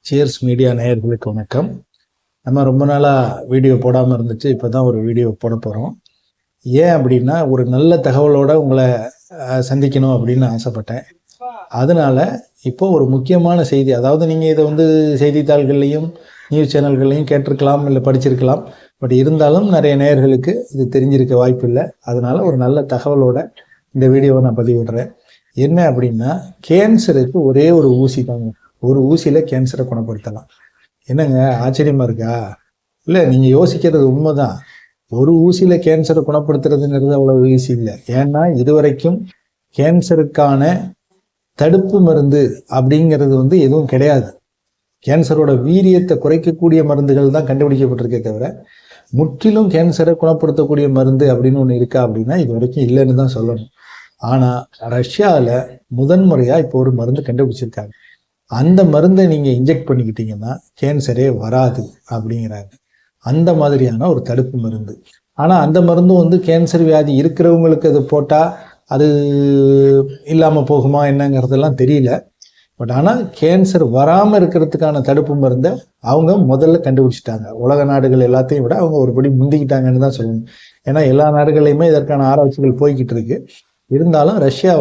Cheers media நேயர்களுக்கு வணக்கம். நம்ம ரொம்ப நாளாக வீடியோ போடாமல் இருந்துச்சு. இப்போ தான் ஒரு வீடியோ போட போகிறோம். ஏன் அப்படின்னா, ஒரு நல்ல தகவலோடு உங்களை சந்திக்கணும் அப்படின்னு ஆசைப்பட்டேன். அதனால் இப்போ ஒரு முக்கியமான செய்தி, அதாவது நீங்கள் இதை செய்தித்தாள்கள்லையும் நியூஸ் சேனல்கள்லையும் கேட்டிருக்கலாம், இல்லை படிச்சிருக்கலாம். பட் இருந்தாலும் நிறைய நேயர்களுக்கு இது தெரிஞ்சிருக்க வாய்ப்பு இல்லை. அதனால் ஒரு நல்ல தகவலோட இந்த வீடியோவை நான் பதிவிடுறேன். என்ன அப்படின்னா, கேன்சருக்கு ஒரே ஒரு ஊசி தாங்க. ஒரு ஊசியில் கேன்சரை குணப்படுத்தலாம். என்னங்க ஆச்சரியமாக இருக்கா? இல்லை, நீங்கள் யோசிக்கிறது உண்மைதான். ஒரு ஊசியில் கேன்சரை குணப்படுத்துறதுங்கிறது அவ்வளோ ஈஸி இல்லை. ஏன்னா இதுவரைக்கும் கேன்சருக்கான தடுப்பு மருந்து அப்படிங்கிறது எதுவும் கிடையாது. கேன்சரோட வீரியத்தை குறைக்கக்கூடிய மருந்துகள் தான் கண்டுபிடிக்கப்பட்டிருக்கே தவிர, முற்றிலும் கேன்சரை குணப்படுத்தக்கூடிய மருந்து அப்படின்னு ஒன்று இருக்கா அப்படின்னா இது வரைக்கும் இல்லைன்னு தான் சொல்லணும். ஆனால் ரஷ்யாவில் முதன்முறையாக இப்போ ஒரு மருந்து கண்டுபிடிச்சிருக்காங்க. அந்த மருந்தை நீங்கள் இன்ஜெக்ட் பண்ணிக்கிட்டீங்கன்னா கேன்சரே வராது அப்படிங்கிறாங்க. அந்த மாதிரியான ஒரு தடுப்பு மருந்து. ஆனால் அந்த மருந்தும் கேன்சர் வியாதி இருக்கிறவங்களுக்கு அது போட்டால் அது இல்லாமல் போகுமா என்னங்கிறதெல்லாம் தெரியல. பட் ஆனால் கேன்சர் வராமல் இருக்கிறதுக்கான தடுப்பு மருந்தை அவங்க முதல்ல கண்டுபிடிச்சிட்டாங்க. உலக நாடுகள் எல்லாத்தையும் விட அவங்க ஒருபடி முந்திக்கிட்டாங்கன்னு தான் சொல்லணும். ஏன்னா எல்லா நாடுகளையுமே இதற்கான ஆராய்ச்சிகள் போய்கிட்டு இருக்கு. இருந்தாலும் ரஷ்யா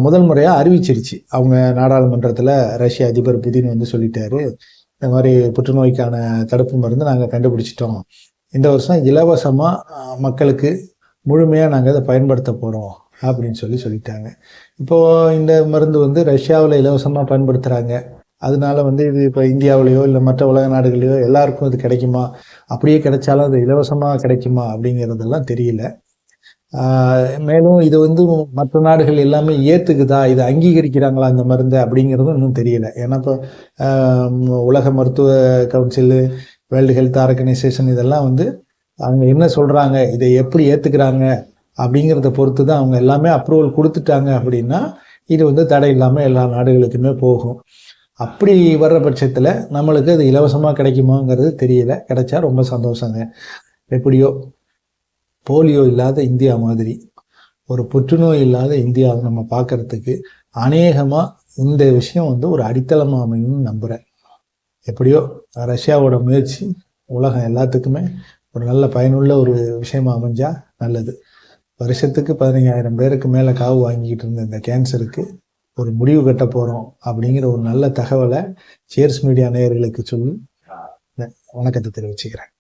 முதல் முறையாக அறிவிச்சிருச்சு. அவங்க நாடாளுமன்றத்தில் ரஷ்ய அதிபர் புதின் சொல்லிட்டாரு, இந்த மாதிரி புற்றுநோய்க்கான தடுப்பு மருந்து நாங்கள் கண்டுபிடிச்சிட்டோம். இந்த வருஷம் இலவசமாக மக்களுக்கு முழுமையாக நாங்கள் அதை பயன்படுத்த போகிறோம் அப்படின்னு சொல்லிட்டாங்க. இப்போது இந்த மருந்து ரஷ்யாவில் இலவசமாக பயன்படுத்துகிறாங்க. அதனால இது இப்போ இந்தியாவிலேயோ இல்லை மற்ற உலக நாடுகளையோ எல்லாருக்கும் இது கிடைக்குமா, அப்படியே கிடைச்சாலும் அது இலவசமாக கிடைக்குமா அப்படிங்கிறதெல்லாம் தெரியல. மேலும் இது மற்ற நாடுகள் எல்லாமே ஏற்றுக்குதா, இதை அங்கீகரிக்கிறாங்களா இந்த மருந்து அப்படிங்கிறதும் இன்னும் தெரியல. ஏன்னா இப்போ உலக மருத்துவ கவுன்சிலு, வேர்ல்டு ஹெல்த் ஆர்கனைசேஷன் இதெல்லாம் அவங்க என்ன சொல்கிறாங்க, இதை எப்படி ஏற்றுக்கிறாங்க அப்படிங்கிறத பொறுத்து தான். அவங்க எல்லாமே அப்ரூவல் கொடுத்துட்டாங்க அப்படின்னா இது தடை இல்லாமல் எல்லா நாடுகளுக்குமே போகும். அப்படி வர்ற பட்சத்தில் நம்மளுக்கு அது இலவசமாக கிடைக்குமாங்கிறது தெரியல. கிடைச்சா ரொம்ப சந்தோஷங்க. எப்படியோ போலியோ இல்லாத இந்தியா மாதிரி ஒரு புற்றுநோய் இல்லாத இந்தியாவை நம்ம பார்க்கறதுக்கு அநேகமாக இந்த விஷயம் ஒரு அடித்தளமாக அமையும்னு நம்புகிறேன். எப்படியோ ரஷ்யாவோட முயற்சி உலகம் எல்லாத்துக்குமே ஒரு நல்ல பயனுள்ள ஒரு விஷயமா அமைஞ்சா நல்லது. வருஷத்துக்கு 15,000 பேருக்கு மேலே காவு வாங்கிக்கிட்டு இருந்த இந்த கேன்சருக்கு ஒரு முடிவு கட்ட போகிறோம் அப்படிங்கிற ஒரு நல்ல தகவலை சியர்ஸ் மீடியா நேயர்களுக்கு சொல்லி வணக்கத்தை தெரிவிச்சுக்கிறேன்.